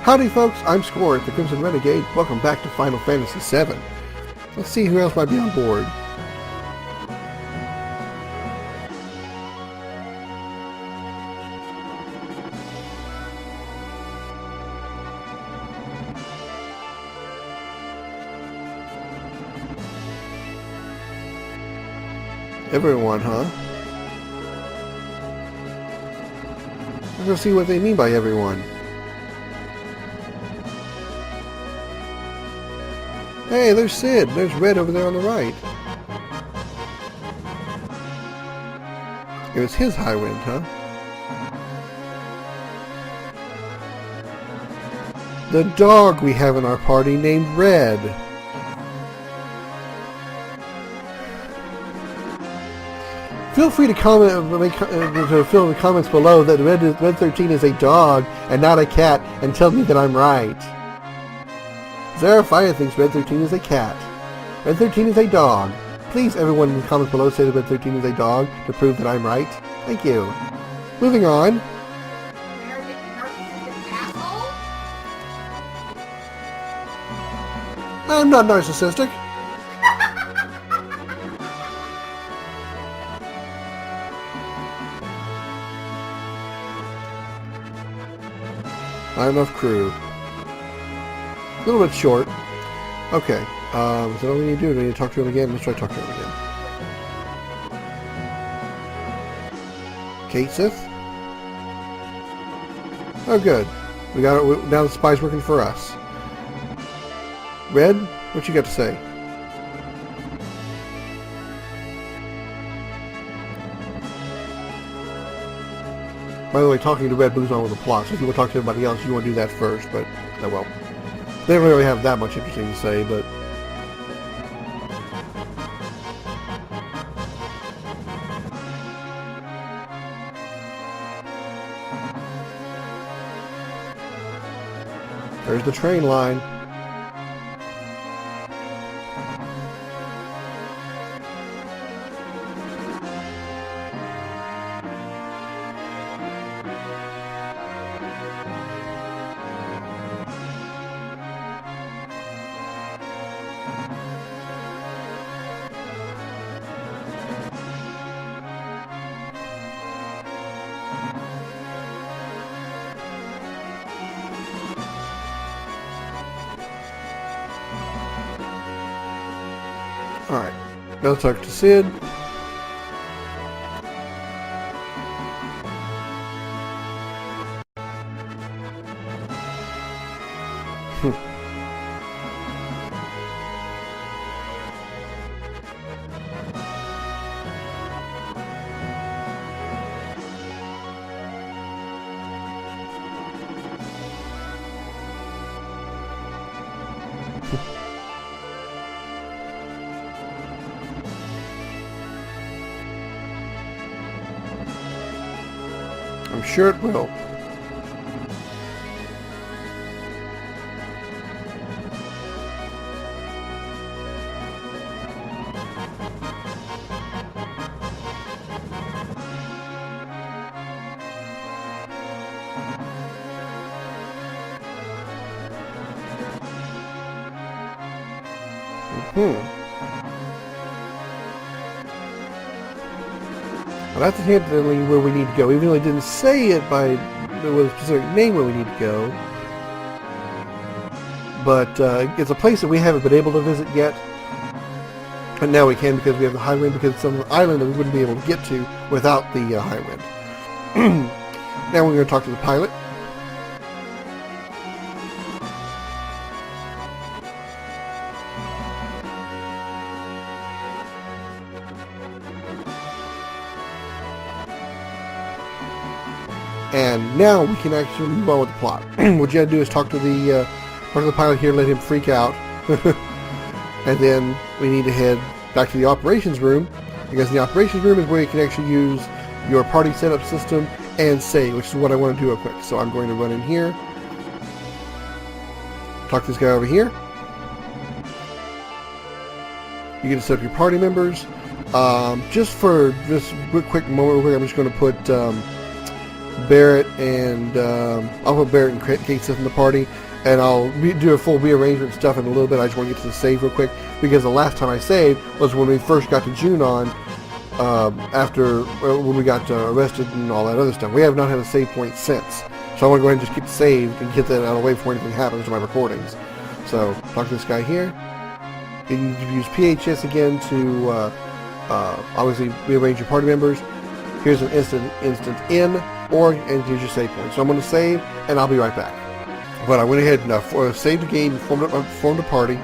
Howdy folks, I'm Scoryth, the Crimson Renegade. Welcome back to Final Fantasy VII. Let's see who else might be on board. Everyone, huh? Let's go see what they mean by everyone. Hey, there's Sid. There's Red over there on the right. It was his Highwind, huh? The dog we have in our party named Red. Feel free to comment, to fill in the comments below that Red 13 is a dog and not a cat, and tell me that I'm right. Zarafaya thinks Red 13 is a cat. Red 13 is a dog. Please, everyone in the comments below, say that Red 13 is a dog to prove that I'm right. Thank you. Moving on. I'm not narcissistic. Not enough crew. A little bit short. Okay. Is that all we need to do? Do we need to talk to him again? Let's try to talk to him again. Kate Sith? Oh, good. We got it. Now the spy's working for us. Red, what you got to say? By the way, talking to Red moves on with the plot, so if you want to talk to anybody else, you want to do that first, but, oh well. They don't really have that much interesting to say, but... There's the train line. Alright, now let's talk to Sid. I'm sure it will. Well, that's definitely where we need to go, even though it didn't say it by a specific name where we need to go. But it's a place that we haven't been able to visit yet. But now we can because we have the Highwind, because it's an island that we wouldn't be able to get to without the Highwind. Now we're going to talk to the pilot. And now we can actually move on with the plot. What you gotta do is talk to the pilot here, let him freak out. And then we need to head back to the operations room, because the operations room is where you can actually use your party setup system and save, which is what I want to do real quick. So I'm going to run in here, talk to this guy over here. You get to set up your party members. Just for this quick moment, I'm just going to put Barrett and I'll put Barrett and Kate Sith in the party, and I'll do a full rearrangement stuff in a little bit. I just want to get to the save real quick, because the last time I saved was when we first got to Junon, after when we got arrested and all that other stuff. We have not had a save point since, so I want to go ahead and just get saved and get that out of the way before anything happens to my recordings. So talk to this guy here. You use PHS again to obviously rearrange your party members. Here's an instant in, and here's your save point. So I'm going to save, and I'll be right back. But I went ahead and saved the game, formed a party,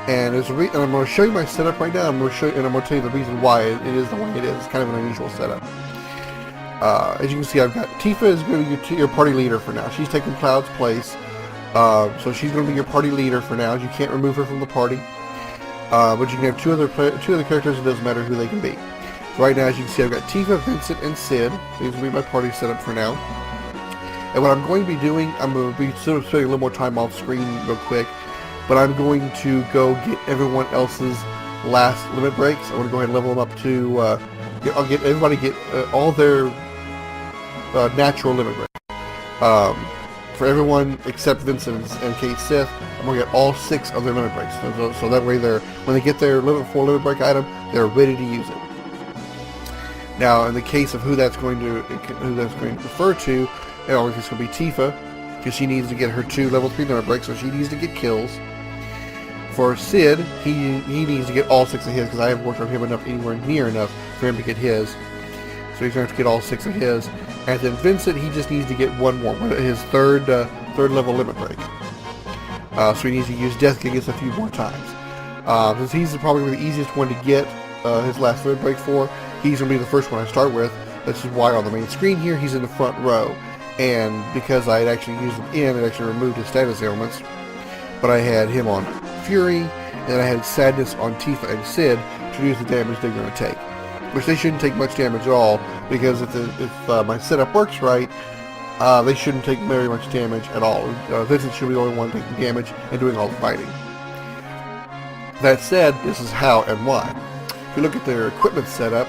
and I'm going to show you my setup right now. I'm going to show you, and I'm going to tell you the reason why it is the way it is. It's kind of an unusual setup. As you can see, I've got Tifa is going to be your party leader for now. She's taking Cloud's place, so she's going to be your party leader for now. You can't remove her from the party, but you can have two other characters. It doesn't matter who they can be. Right now, as you can see, I've got Tifa, Vincent, and Sid. These will be my party setup for now. And what I'm going to be doing, I'm going to be sort of spending a little more time off screen real quick, but I'm going to go get everyone else's last limit breaks. I want to go ahead and level them up to, I'll get everybody all their natural limit breaks. For everyone except Vincent and Kate Sith, I'm going to get all 6 of their limit breaks. So that way, when they get their level 4 limit break item, they're ready to use it. Now, in the case of who that's going to refer to, it's going to be Tifa, because she needs to get her 2 level 3 limit breaks, so she needs to get kills. For Sid, he needs to get all 6 of his, because I haven't worked on him anywhere near enough for him to get his. So he's going to have to get all 6 of his. And then Vincent, he just needs to get one more, his third level limit break. So he needs to use Death Gigas a few more times. Since he's probably the easiest one to get his last limit break for, he's going to be the first one I start with. That's just why on the main screen here, he's in the front row. And because I had actually used him it actually removed his status ailments. But I had him on Fury, and I had Sadness on Tifa and Sid to reduce the damage they're going to take. Which they shouldn't take much damage at all, because if my setup works right, they shouldn't take very much damage at all. Vincent should be the only one taking damage and doing all the fighting. That said, this is how and why. If you look at their equipment setup,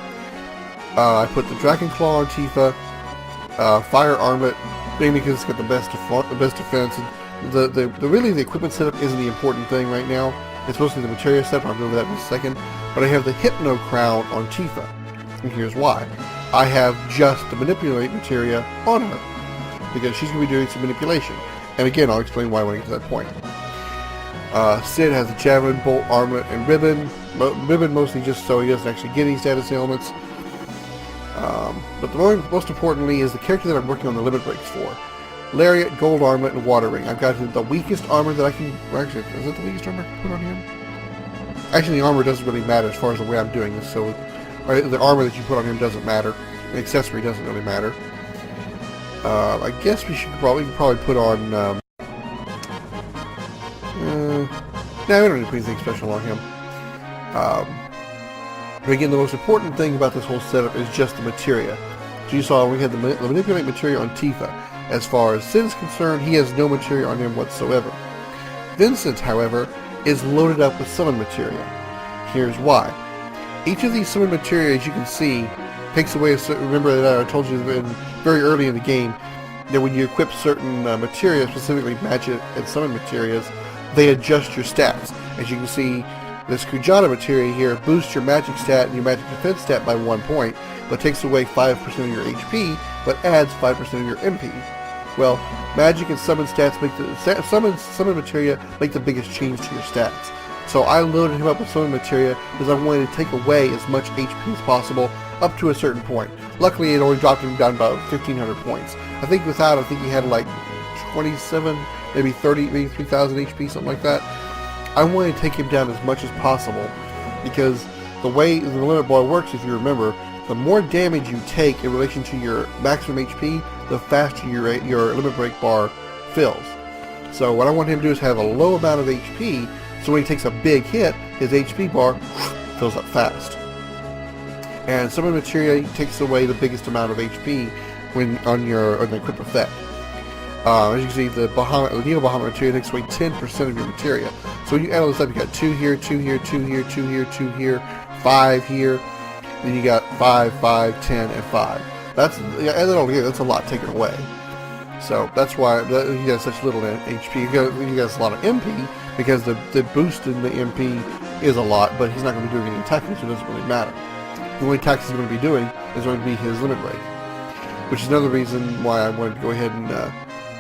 I put the Dragon Claw on Tifa, Fire Armlet, mainly because it's got the best defense. And really the equipment setup isn't the important thing right now. It's mostly the materia setup. I'll go over that in a second. But I have the Hypno Crown on Tifa, and here's why. I have just the Manipulate materia on her, because she's going to be doing some manipulation. And again, I'll explain why when I get to that point. Sid has a Javelin, Bolt, Armlet, and Ribbon. Ribbon mostly just so he doesn't actually get any status ailments. But most importantly is the character that I'm working on the limit breaks for. Lariat, Gold Armlet, and Water Ring. I've got the weakest armor that I can... Actually, is it the weakest armor I can put on him? Actually, the armor doesn't really matter as far as the way I'm doing this, so... the armor that you put on him doesn't matter. The accessory doesn't really matter. I guess we can probably put on... no, we don't need to put anything special on him. But again, the most important thing about this whole setup is just the materia. So you saw we had the Manipulate materia on Tifa. As far as Sid is concerned, he has no materia on him whatsoever. Vincent, however, is loaded up with summon materia. Here's why. Each of these summon materia, as you can see, takes away a certain... Remember that I told you very early in the game that when you equip certain materia, specifically magic and summon materias, they adjust your stats. As you can see, this Kujata materia here boosts your magic stat and your magic defense stat by 1 point, but takes away 5% of your HP, but adds 5% of your MP. Well, magic and summon stats make the summon materia make the biggest change to your stats. So I loaded him up with summon materia because I wanted to take away as much HP as possible up to a certain point. Luckily, it only dropped him down about 1,500 points. I think he had like 27, maybe 30, maybe 3,000 HP, something like that. I wanted to take him down as much as possible because the way the limit bar works, if you remember, the more damage you take in relation to your maximum HP, the faster your limit break bar fills. So what I want him to do is have a low amount of HP, so when he takes a big hit, his HP bar fills up fast. And summon materia takes away the biggest amount of HP when on the equip effect. As you can see, the Neo Bahamut materia takes away 10% of your materia. So when you add all this up, you got 2 here, 2 here, 2 here, 2 here, 2 here, 5 here. Then you got 5, 5, 10, and 5. That's a lot taken away. So that's why he has such little HP. He has a lot of MP because the boost in the MP is a lot, but he's not going to be doing any attacking, so it doesn't really matter. The only attacks he's going to be doing is going to be his limit break, which is another reason why I wanted to go ahead and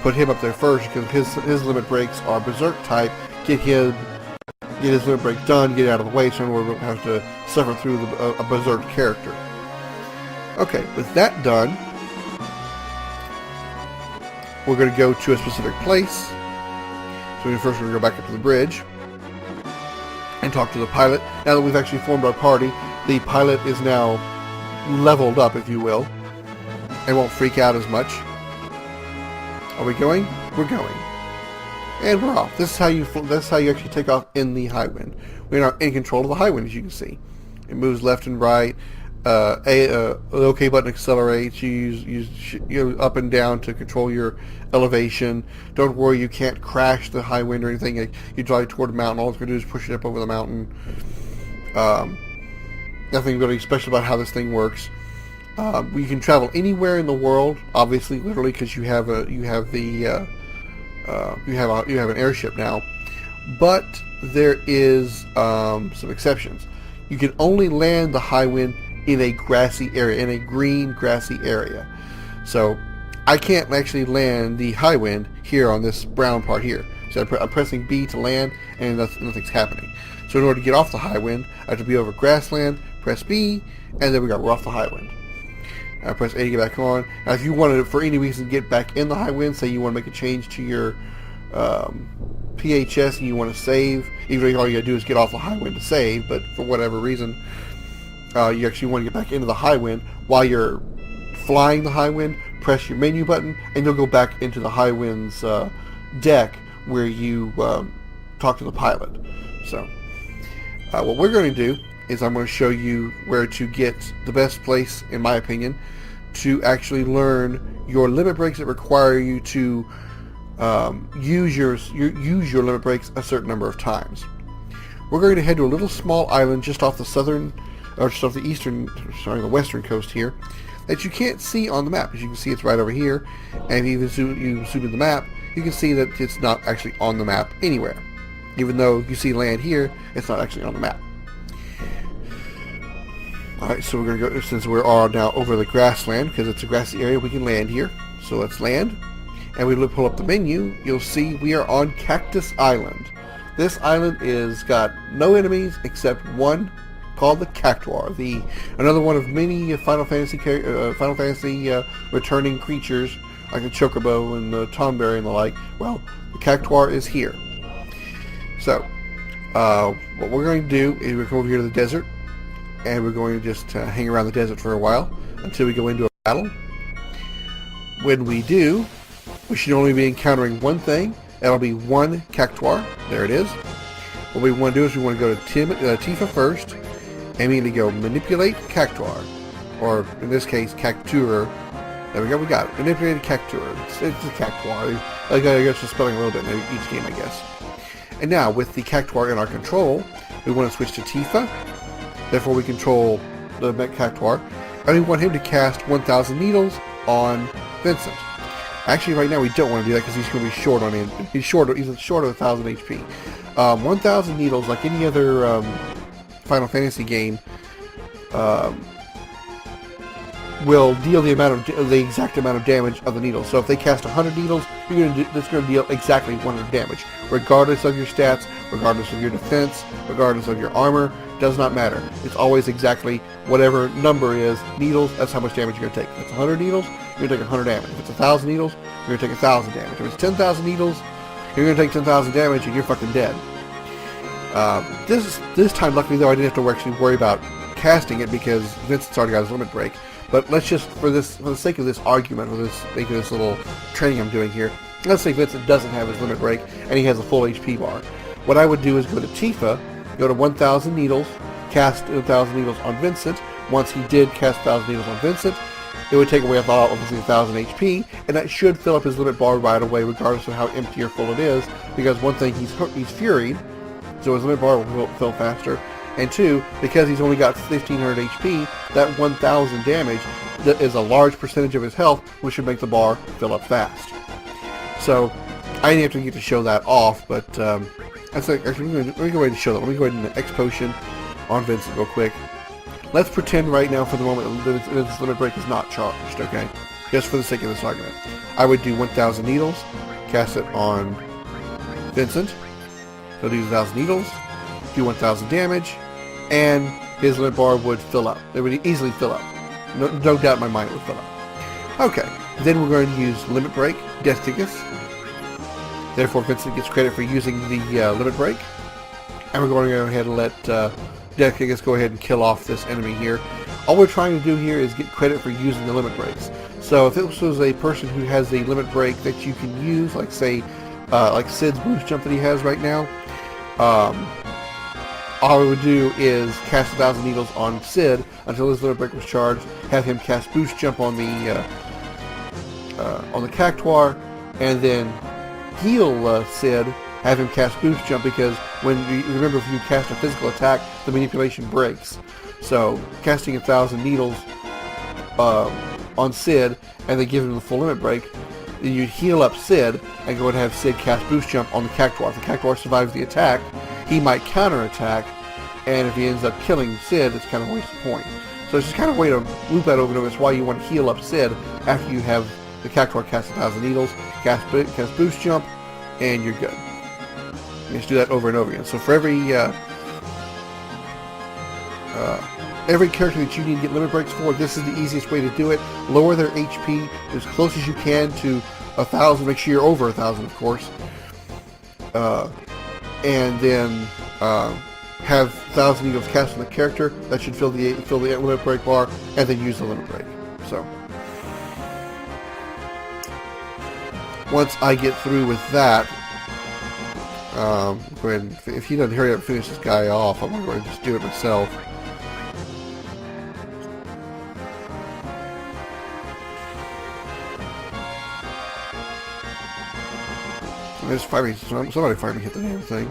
put him up there first, because his limit breaks are berserk type. Get his limit break done, get it out of the way, so we don't have to suffer through a berserk character. Okay, with that done, we're going to go to a specific place. So first we're going to go back up to the bridge and talk to the pilot. Now that we've actually formed our party, the pilot is now leveled up, if you will, and won't freak out as much. Are we going? We're going. And we're off. This is how you actually take off in the Highwind. We're now in control of the Highwind, as you can see. It moves left and right. The OK button accelerates. You use up and down to control your elevation. Don't worry, you can't crash the Highwind or anything. You drive toward the mountain. All it's going to do is push it up over the mountain. Nothing really special about how this thing works. You can travel anywhere in the world, obviously, literally, because you have an airship now. But there is some exceptions. You can only land the Highwind in a grassy area, in a green grassy area. So I can't actually land the Highwind here on this brown part here. So I'm pressing B to land, and nothing's happening. So in order to get off the Highwind, I have to be over grassland, press B, and there we go, we're off the Highwind. I press A to get back on. Now if you wanted to, for any reason, get back in the Highwind, say you want to make a change to your PHS and you want to save, even though all you got to do is get off the Highwind to save, but for whatever reason, you actually want to get back into the Highwind while you're flying the Highwind, press your menu button, and you'll go back into the Highwind's deck where you talk to the pilot. So what we're going to do is I'm going to show you where to get the best place, in my opinion, to actually learn your limit breaks that require you to use your limit breaks a certain number of times. We're going to head to a little small island just off the the western coast here that you can't see on the map. As you can see, it's right over here, and if you zoom in the map, you can see that it's not actually on the map anywhere. Even though you see land here, it's not actually on the map. Alright, so we're going to go, since we're all now over the grassland, because it's a grassy area, we can land here. So let's land. And we pull up the menu, you'll see we are on Cactus Island. This island is got no enemies except one called the Cactuar, another one of many Final Fantasy returning creatures like the Chocobo and the Tomberry and the like. Well, the Cactuar is here. So, what we're going to do is we're going to come over here to the desert, and we're going to just hang around the desert for a while until we go into a battle. When we do, we should only be encountering one thing. That'll be one Cactuar. There it is. What we want to do is we want to go to Tifa first, and immediately go manipulate Cactuar, or in this case Cactuar. There we go. We got it. Manipulated Cactuar. It's a Cactuar. I guess just spelling a little bit in each game, I guess. And now with the Cactuar in our control, we want to switch to Tifa. Therefore, we control the Cactuar, and we want him to cast 1,000 needles on Vincent. Actually, right now we don't want to do that because he's going to be short on him. He's short of 1,000 HP. 1,000 needles, like any other Final Fantasy game, will deal the exact amount of damage of the needles. So if they cast 100 needles, that's going to deal exactly 100 damage, regardless of your stats, regardless of your defense, regardless of your armor. Does not matter. It's always exactly whatever number is needles. That's how much damage you're going to take. If it's 100 needles, you're going to take 100 damage. If it's 1,000 needles, you're going to take 1,000 damage. If it's 10,000 needles, you're going to take 10,000 damage, and you're fucking dead. This time, luckily though, I didn't have to actually worry about casting it because Vincent's already got his limit break. But let's just, for the sake of this argument, for the sake of this little training I'm doing here, let's say Vincent doesn't have his limit break and he has a full HP bar. What I would do is go to Tifa, go to 1,000 needles, cast 1,000 needles on Vincent. Once he did cast 1,000 needles on Vincent, it would take away obviously 1,000 HP, and that should fill up his limit bar right away, regardless of how empty or full it is. Because one thing, he's furied, so his limit bar will fill faster. And two, because he's only got 1,500 HP, that 1,000 damage is a large percentage of his health, which should make the bar fill up fast. So I didn't have to get to show that off, but actually, let me go ahead and show that. Let me go ahead and X potion on Vincent real quick. Let's pretend right now for the moment that this limit break is not charged, okay? Just for the sake of this argument. I would do 1,000 needles, cast it on Vincent. He'll do 1,000 needles, do 1,000 damage, and his limit bar would fill up. It would easily fill up. No doubt in my mind it would fill up. Okay, then we're going to use limit break, Death Tickets. Therefore, Vincent gets credit for using the limit break. And we're going to go ahead and let Death Tickets go ahead and kill off this enemy here. All we're trying to do here is get credit for using the limit breaks. So if this was a person who has a limit break that you can use, like say, like Sid's boost jump that he has right now, all we would do is cast 1,000 needles on Sid until his limit break was charged, have him cast boost jump on the Cactuar, and then heal Sid, have him cast boost jump, because remember if you cast a physical attack, the manipulation breaks. So casting 1,000 needles on Sid and then give him the full limit break, then you heal up Sid and go and have Sid cast boost jump on the Cactuar. If the Cactuar survives the attack, he might counterattack, and if he ends up killing Sid, it's kind of a waste of point. So it's just kind of a way to loop that over and over. It's why you want to heal up Sid after you have the Cactuar cast 1,000 needles, cast boost jump, and you're good. You just do that over and over again. So for every character that you need to get limit breaks for, this is the easiest way to do it. Lower their HP as close as you can to 1,000. Make sure you're over 1,000, of course. And then have 1,000 needles cast on the character. That should fill the limit break bar, and then use the limit break. So once I get through with that, go ahead and, if he doesn't hurry up and finish this guy off, I'm going to just do it myself. Somebody finally hit the damn thing.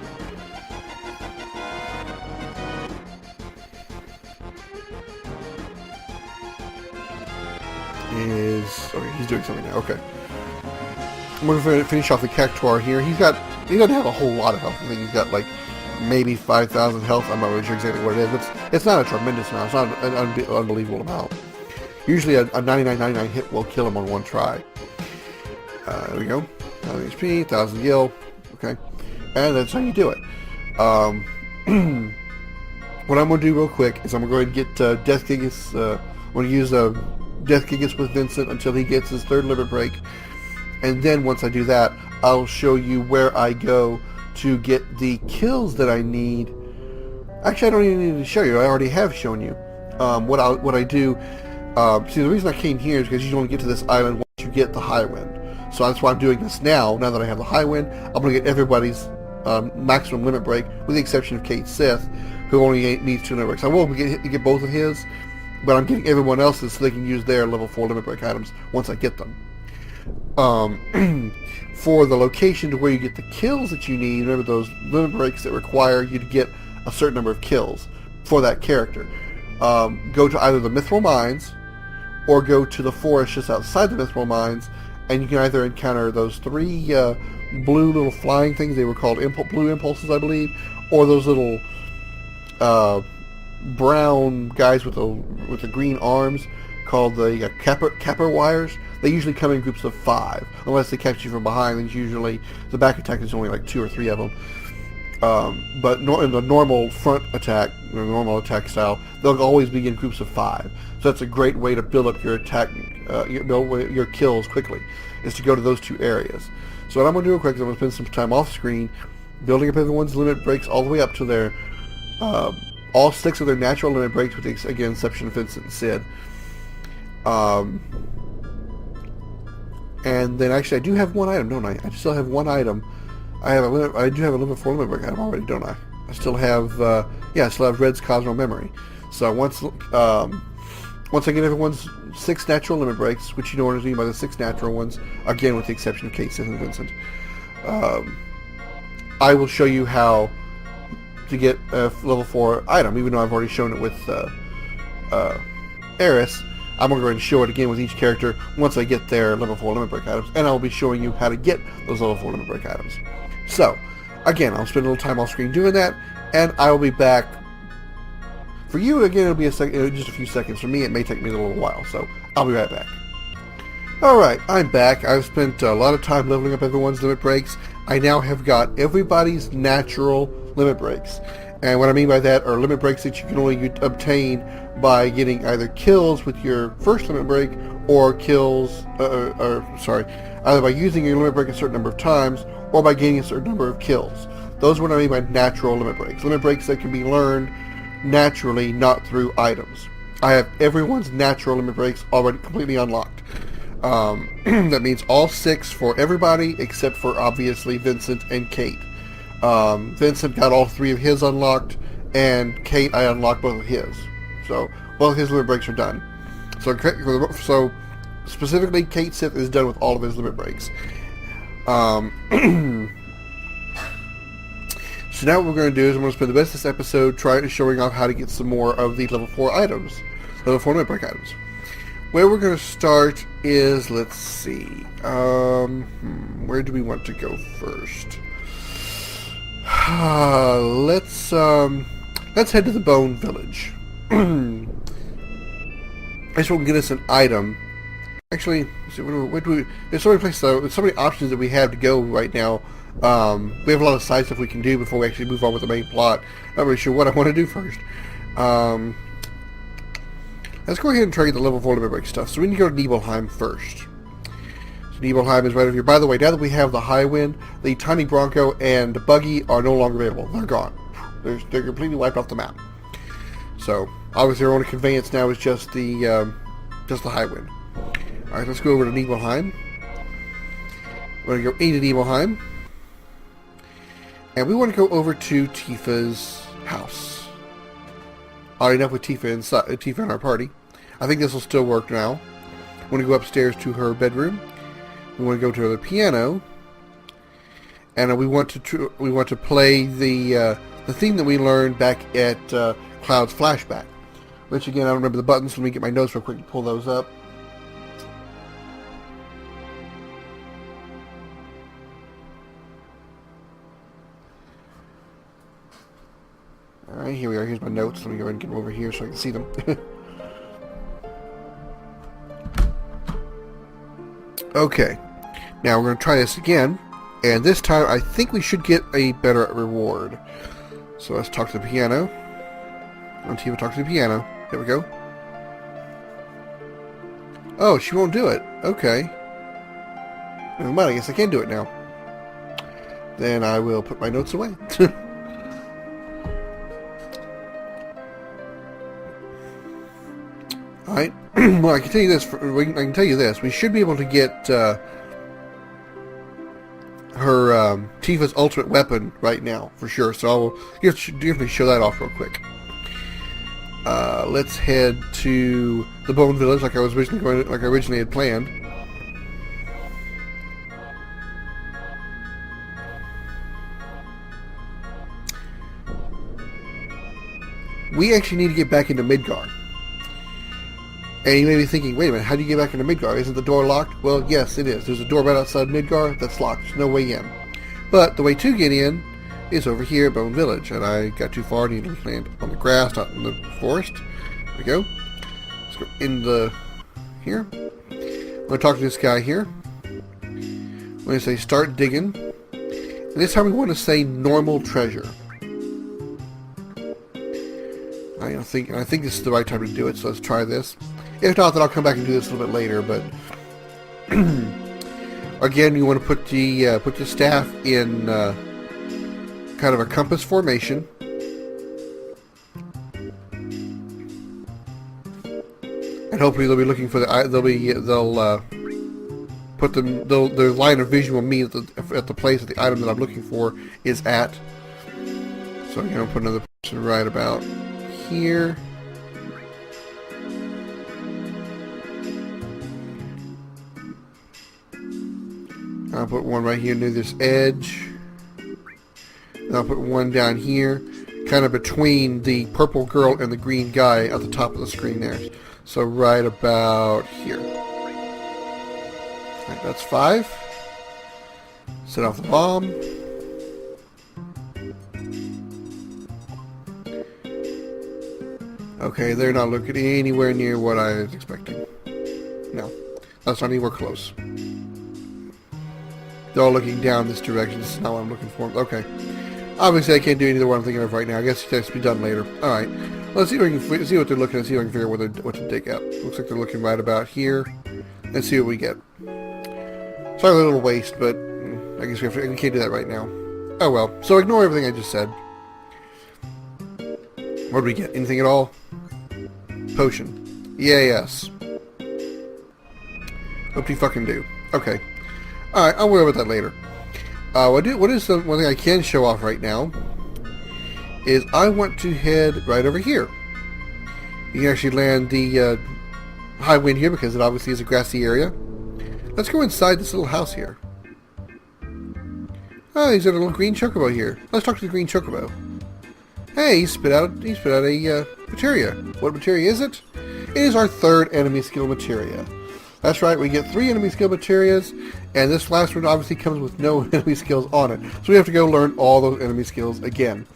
He's doing something now. Okay. I'm going to finish off the Cactuar here. He doesn't have a whole lot of health. I think he's got like maybe 5,000 health. I'm not really sure exactly what it is. It's not a tremendous amount. It's not an unbelievable amount. Usually a 99.99 hit will kill him on one try. There we go. 1,000 HP, 1,000 gil. Okay. And that's how you do it. What I'm going to do real quick is I'm going to go ahead and get Death Gigas. I'm going to use Death Gigas with Vincent until he gets his third limit break. And then once I do that, I'll show you where I go to get the kills that I need. Actually, I don't even need to show you. I already have shown you what I do. See, the reason I came here is because you only get to this island once you get the Highwind. So that's why I'm doing this now. Now that I have the Highwind, I'm going to get everybody's maximum limit break, with the exception of Kate Sith, who only needs 2 limit breaks. I will get both of his, but I'm getting everyone else's so they can use their level 4 limit break items once I get them. For the location to where you get the kills that you need, remember those limit breaks that require you to get a certain number of kills for that character. Go to either the Mithril Mines or go to the forest just outside the Mithril Mines, and you can either encounter those 3 blue little flying things. They were called blue impulses, I believe, or those little brown guys with the green arms called the capper wires. They usually come in groups of 5, unless they catch you from behind. Then usually the back attack is only like 2 or 3 of them. But in the normal front attack, the normal attack style, they'll always be in groups of 5. So that's a great way to build up your attack, your kills quickly, is to go to those 2 areas. So what I'm going to do real quick is I'm going to spend some time off screen building up everyone's limit breaks all the way up to their all 6 of their natural limit breaks, with the exception of Vincent and Sid. And then actually I do have one item, don't I? I still have one item. I do have a limit 4 limit break item already, don't I? I still have I still have Red's Cosmo Memory. So once I get everyone's 6 natural limit breaks, which you know what I mean by the 6 natural ones, again with the exception of Kate, Sith, and Vincent, I will show you how to get a level 4 item, even though I've already shown it with Eris. I'm going to go ahead and show it again with each character once I get their level 4 limit break items, and I'll be showing you how to get those level 4 limit break items. So, again, I'll spend a little time off screen doing that, and I will be back. For you, again, it'll be just a few seconds. For me, it may take me a little while, so I'll be right back. Alright, I'm back. I've spent a lot of time leveling up everyone's limit breaks. I now have got everybody's natural limit breaks. And what I mean by that are limit breaks that you can only obtain by getting either kills with your first limit break or kills, either by using your limit break a certain number of times or by gaining a certain number of kills. Those are what I mean by natural limit breaks. Limit breaks that can be learned naturally, not through items. I have everyone's natural limit breaks already completely unlocked. That means all 6 for everybody except for obviously Vincent and Kate. Vincent got all 3 of his unlocked, and Kate, I unlocked both of his. So both his limit breaks are done. So specifically, Kate Sith is done with all of his limit breaks. So now what we're going to do is I'm going to spend the rest of this episode showing off how to get some more of the level 4 items, level 4 limit break items. Where we're going to start is, let's see, where do we want to go first? Let's head to the Bone Village. This will get us an item. Actually, there's so many places, there's so many options that we have to go right now. We have a lot of side stuff we can do before we actually move on with the main plot. Not really sure what I want to do first. Let's go ahead and try to get the level 4 limit break stuff. So we need to go to Nibelheim first. So Nibelheim is right over here. By the way, now that we have the Highwind, the Tiny Bronco and the Buggy are no longer available. They're gone. They're completely wiped off the map. So obviously our only conveyance now is just the Highwind. Alright, let's go over to Nibelheim. We're going to go into Nibelheim. And we want to go over to Tifa's house. Alright, enough with Tifa in our party. I think this will still work now. We want to go upstairs to her bedroom. We want to go to the piano. And we want to play the theme that we learned back at Cloud's flashback. Which again, I don't remember the buttons, so let me get my notes real quick to pull those up. Alright, here we are. Here's my notes. Let me go ahead and get them over here so I can see them. Okay. Now we're going to try this again. And this time I think we should get a better reward. So let's talk to the piano. Tifa talk to the piano. There we go. Oh, she won't do it. Okay. Never mind, I guess I can do it now. Then I will put my notes away. Alright. Well, I can tell you this. We should be able to get her Tifa's ultimate weapon right now, for sure. So I'll definitely show that off real quick. Let's head to the Bone Village, like I originally had planned. We actually need to get back into Midgar. And you may be thinking, wait a minute, how do you get back into Midgar? Isn't the door locked? Well, yes, it is. There's a door right outside Midgar that's locked. There's no way in. But the way to get in is over here at Bone Village. And I got too far, needed to land on the grass, not in the forest. There we go. Let's go in here. I'm going to talk to this guy here. I'm going to say start digging. And this time we want to say normal treasure. I think this is the right time to do it, so let's try this. If not, then I'll come back and do this a little bit later, but again, you want to put the staff in kind of a compass formation. And hopefully they'll be looking for they'll put their line of vision will meet at the place that the item that I'm looking for is at. So I'm going to put another person right about here. I'll put one right here near this edge. And I'll put one down here, kind of between the purple girl and the green guy at the top of the screen there. So right about here. Alright, that's 5. Set off the bomb. Okay, they're not looking anywhere near what I was expecting. No, that's not anywhere close. They're all looking down this direction. This is not what I'm looking for. Okay. Obviously, I can't do either one I'm thinking of right now. I guess it has to be done later. Alright. Let's see what they're looking at, see if I can figure out what to dig up. Looks like they're looking right about here. Let's see what we get. Sorry, a little waste, but I guess we can't do that right now. Oh well. So ignore everything I just said. What do we get? Anything at all? Potion. Yeah, yes. What do you fucking do? Okay. Alright, I'll worry about that later. What is the one thing I can show off right now is I want to head right over here. You can actually land the Highwind here because it obviously is a grassy area. Let's go inside this little house here. Oh, he's got a little green chocobo here. Let's talk to the green chocobo. Hey, he spit out a materia. What materia is it? It is our 3rd enemy skill materia. That's right, we get 3 enemy skill materias, and this last one obviously comes with no enemy skills on it. So we have to go learn all those enemy skills again.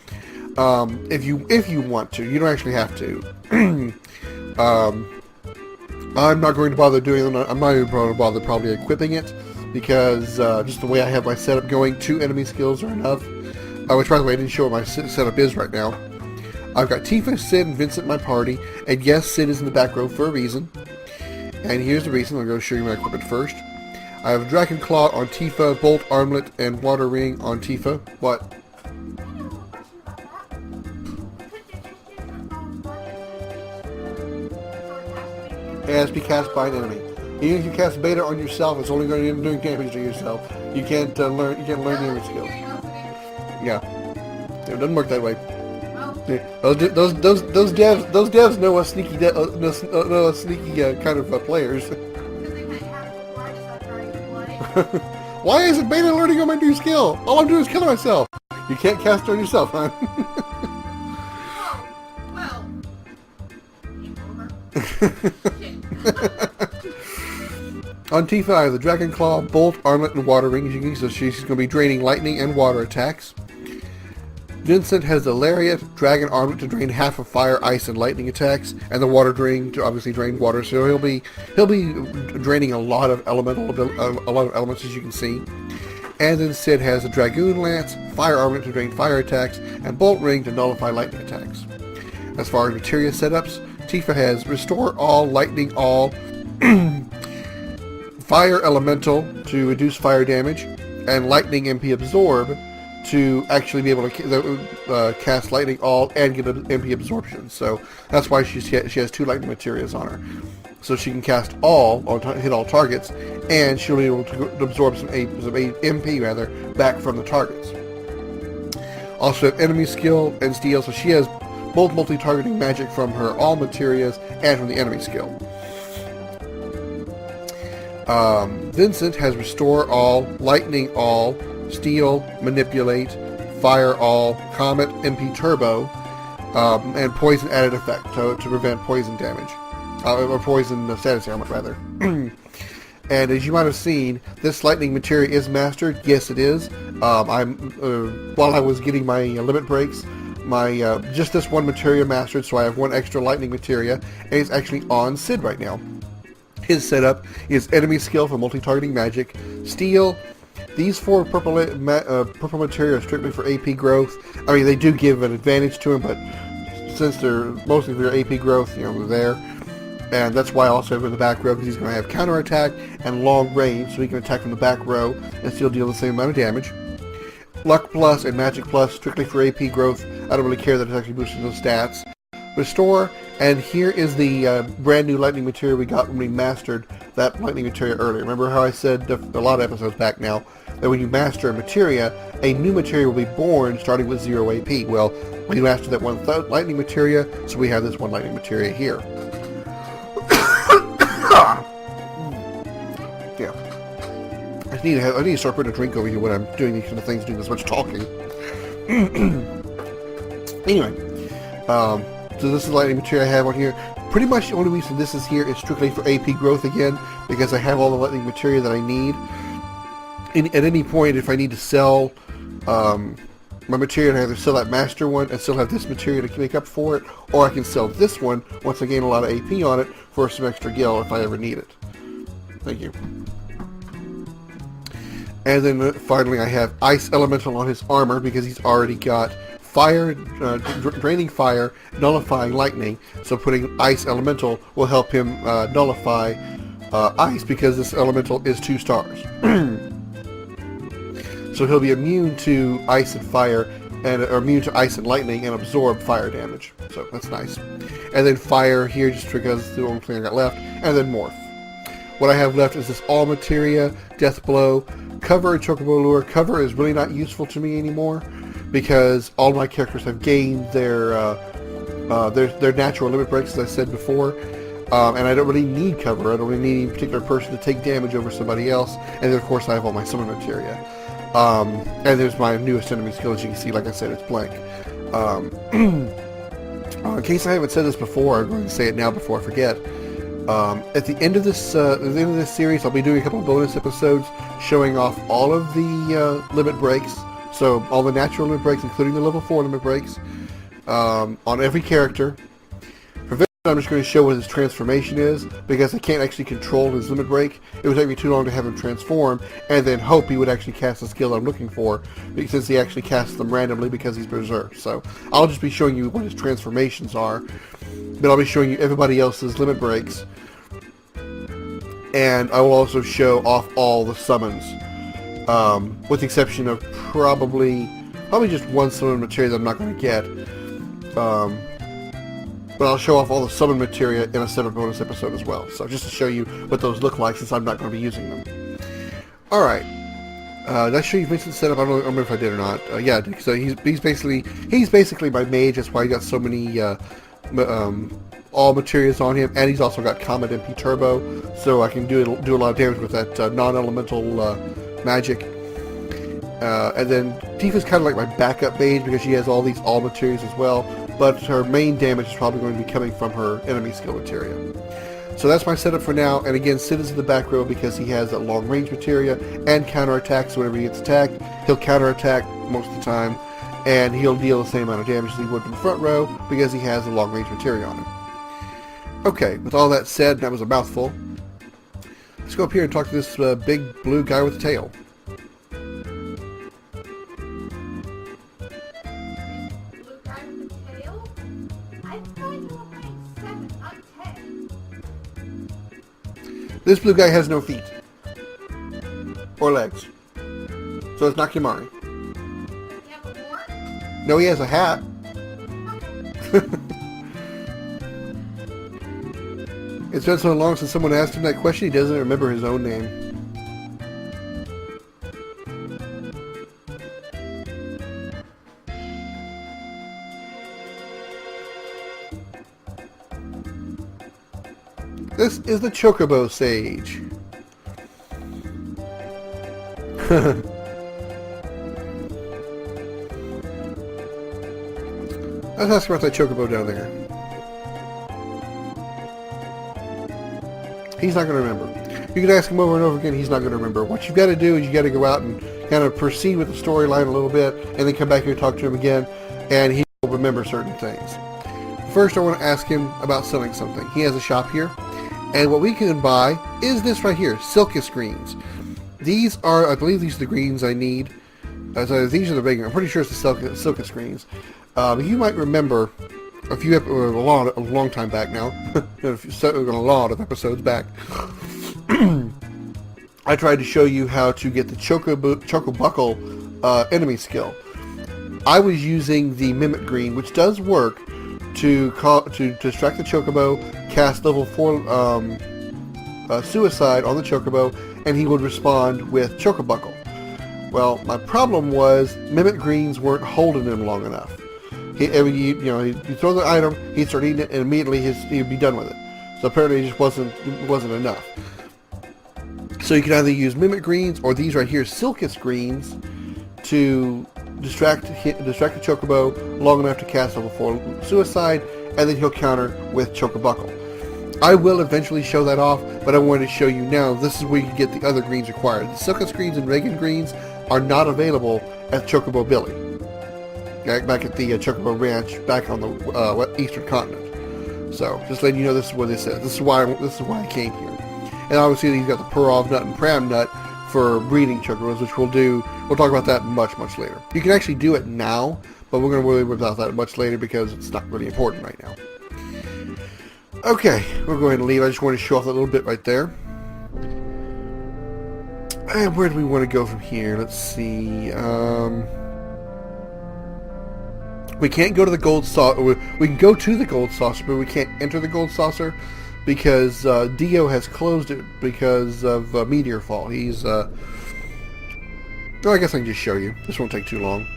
If you want to. You don't actually have to. I'm not going to bother doing them. I'm not even going to bother probably equipping it, because just the way I have my setup going, 2 enemy skills are enough. Which, by the way, I didn't show what my setup is right now. I've got Tifa, Sid, and Vincent in my party, and yes, Sid is in the back row for a reason. And here's the reason. I'm going to show you my equipment first. I have Dragon Claw on Tifa, Bolt Armlet, and Water Ring on Tifa. What? It has to be cast by an enemy. Even if you cast Beta on yourself, it's only going to be doing damage to yourself. You can't learn. You can't learn the enemy skills. Yeah, it doesn't work that way. Those devs know us sneaky, kind of players. Why isn't Beta learning on my new skill? All I'm doing is killing myself. You can't cast it on yourself, huh? On Tifa, I have the Dragon Claw, Bolt, Armlet, and Water Ring, so she's going to be draining lightning and water attacks. Vincent has the Lariat, Dragon Armlet to drain half of fire, ice, and lightning attacks, and the Water Ring to obviously drain water. So he'll be draining a lot of elements, as you can see. And then Sid has the Dragoon Lance, Fire Armlet to drain fire attacks, and Bolt Ring to nullify lightning attacks. As far as materia setups, Tifa has Restore All, Lightning All, Fire Elemental to reduce fire damage, and Lightning MP Absorb to actually be able to cast Lightning All and get an MP Absorption. So that's why she has 2 Lightning Materias on her. So she can cast all, or hit all targets, and she'll be able to absorb some MP back from the targets. Also have Enemy Skill and Steal, so she has both multi-targeting magic from her all materias and from the enemy skill. Vincent has Restore All, Lightning All, Steal, Manipulate, Fire All, Comet, MP Turbo, and Poison Added Effect to prevent poison damage. Or poison status ailment, rather. And as you might have seen, this lightning materia is mastered. Yes, it is. While I was getting my limit breaks, my just this one materia mastered, so I have 1 extra lightning materia, and it's actually on Sid right now. His setup is enemy skill for multi-targeting magic, steal. These 4 purple materia are strictly for AP growth. I mean, they do give an advantage to him, but since they're mostly for AP growth, they're there. And that's why I also have him in the back row, because he's going to have counterattack and long range, so he can attack from the back row and still deal the same amount of damage. Luck Plus and Magic Plus, strictly for AP growth. I don't really care that it's actually boosting those stats. Restore, and here is the brand new lightning materia we got when we mastered that lightning materia earlier. Remember how I said a lot of episodes back now that when you master a materia, a new materia will be born starting with 0 AP. Well, we mastered that 1 lightning materia, so we have this 1 lightning materia here. Yeah. I need to start putting a drink over here when I'm doing these kind of things, doing this much talking. Anyway, so this is the lightning materia I have on here. Pretty much the only reason this is here is strictly for AP growth again, because I have all the lightning materia that I need. At any point, if I need to sell my material, I either sell that master one and still have this material to make up for it, or I can sell this one once I gain a lot of AP on it for some extra gil if I ever need it. Thank you. And then finally I have Ice Elemental on his armor because he's already got fire, draining fire, nullifying lightning. So putting Ice Elemental will help him nullify ice because this elemental is 2 stars. So he'll be immune to ice and fire, or immune to ice and lightning, and absorb fire damage. So that's nice. And then fire here, just because it's the only thing I got left. And then morph. What I have left is this all materia, death blow, cover, and chocobo lure. Cover is really not useful to me anymore because all my characters have gained their natural limit breaks, as I said before. And I don't really need cover. I don't really need any particular person to take damage over somebody else. And then of course I have all my summon materia. And there's my newest enemy skill, as you can see. Like I said, it's blank. In case I haven't said this before, I'm going to say it now before I forget. At the end of this series, I'll be doing a couple of bonus episodes showing off all of the limit breaks. So all the natural limit breaks, including the level 4 limit breaks, on every character. For this, I'm just going to show what his transformation is, because I can't actually control his limit break. It would take me too long to have him transform, and then hope he would actually cast the skill I'm looking for, since he actually casts them randomly because he's Berserk. So I'll just be showing you what his transformations are, but I'll be showing you everybody else's limit breaks, and I will also show off all the summons, with the exception of probably just one summon materia that I'm not going to get. But I'll show off all the summon materia in a separate bonus episode as well. So just to show you what those look like, since I'm not going to be using them. Alright. Did I show you Vincent's setup? I don't remember if I did or not. Yeah, so he's basically my mage. That's why he got so many all materials on him, and he's also got Comet MP Turbo, so I can do a lot of damage with that non-elemental magic. And then Tifa's kind of like my backup mage because she has all these all materials as well, but her main damage is probably going to be coming from her enemy skill materia. So that's my setup for now, and again, Sid is in the back row because he has that long range materia and counterattack, so whenever he gets attacked, he'll counterattack most of the time, and he'll deal the same amount of damage as he would in the front row because he has the long range materia on him. Okay, with all that said, that was a mouthful, let's go up here and talk to this big blue guy with a tail. This blue guy has no feet. Or legs. So it's not Kimari. No, he has a hat. It's been so long since someone asked him that question, he doesn't remember his own name. This is the Chocobo Sage. Let's ask about that Chocobo down there. He's not going to remember. You can ask him over and over again, he's not going to remember. What you've got to do is you got to go out and kind of proceed with the storyline a little bit, and then come back here and talk to him again, and he will remember certain things. First, I want to ask him about selling something. He has a shop here. And what we can buy is this right here, Silkus greens. These are, I believe these are the greens I need. So these are the big, I'm pretty sure it's the Silkus greens. You might remember a long time back now, a lot of episodes back, I tried to show you how to get the Chocobuckle enemy skill. I was using the Mimic Green, which does work to distract the Chocobo, cast level 4 Suicide on the Chocobo, and he would respond with Chocobuckle. Well, my problem was Mimic Greens weren't holding him long enough. You throw the item, he'd start eating it, and immediately he'd be done with it. So apparently it just wasn't enough. So you can either use Mimic Greens or these right here, Silkus Greens, to distract the Chocobo long enough to cast level 4 Suicide, and then he'll counter with Chocobuckle. I will eventually show that off, but I wanted to show you now. This is where you can get the other greens required. The Silken Screens and Renegade greens are not available at Chocobo Billy. Back at the Chocobo Ranch, back on the Eastern Continent. So, just letting you know, this is what this is. This is why I came here. And obviously, you've got the Perov nut and Pram nut for breeding Chocobos, which we'll talk about that much later. You can actually do it now, but we're going to worry about that much later because it's not really important right now. Okay, we'll go ahead and leave. I just want to show off that little bit right there. And where do we want to go from here? Let's see. We can't go to the gold saucer. We can go to the gold saucer, but we can't enter the gold saucer because Dio has closed it because of meteor fall. He's. Oh, I guess I can just show you. This won't take too long.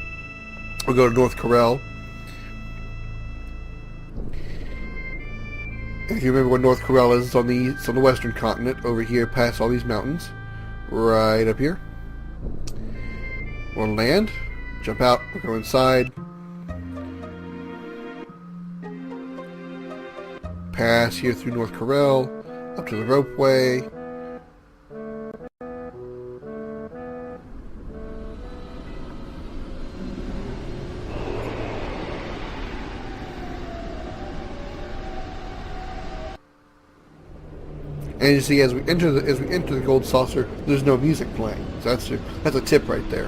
We'll go to North Corel. If you remember where North Corel is, it's on the western continent, over here past all these mountains. Right up here. We'll land, jump out, we'll go inside. Pass here through North Corel, up to the ropeway. And you see, as we enter the gold saucer, there's no music playing. So that's a tip right there.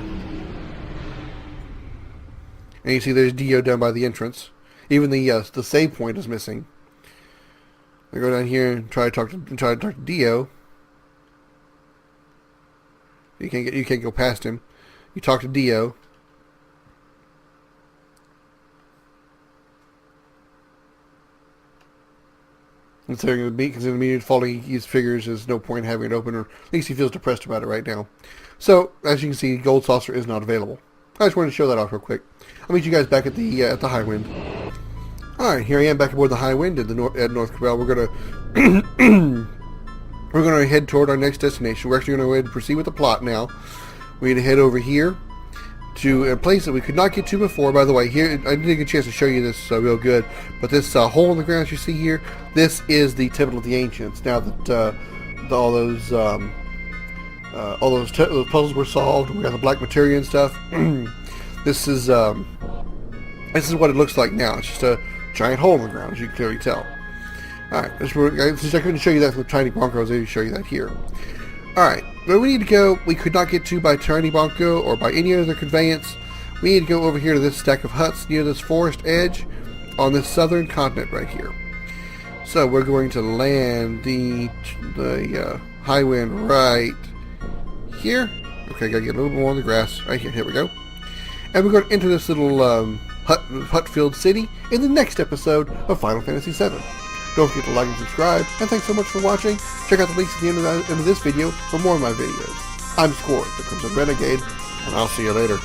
And you see, there's Dio down by the entrance. Even the save point is missing. I go down here and try to talk to Dio. You can't go past him. You talk to Dio. Considering the immediate falling, he figures there's no point in having it open, or at least he feels depressed about it right now. So, as you can see, Gold Saucer is not available. I just wanted to show that off real quick. I'll meet you guys back at the Highwind. Alright, here I am back aboard the Highwind at North Corel. We're gonna head toward our next destination. We're actually gonna go ahead and proceed with the plot now. We're gonna head over here to a place that we could not get to before. By the way, here I didn't get a chance to show you this real good, but this hole in the ground you see here, this is the Temple of the Ancients. Now that all those puzzles were solved, we got the black materia and stuff. This is what it looks like now. It's just a giant hole in the ground, as you can clearly tell. All right, since I couldn't show you that with Tiny Bronco, I was able to show you that here. Alright, where we need to go, we could not get to by Tiny Bonko or by any other conveyance. We need to go over here to this stack of huts near this forest edge on this southern continent right here. So we're going to land the Highwind right here. Okay, gotta get a little more on the grass. Right here, here we go. And we're going to enter this little hut-filled city in the next episode of Final Fantasy VII. Don't forget to like and subscribe, and thanks so much for watching. Check out the links at the end of this video for more of my videos. I'm Scoryth, the Crimson Renegade, and I'll see you later.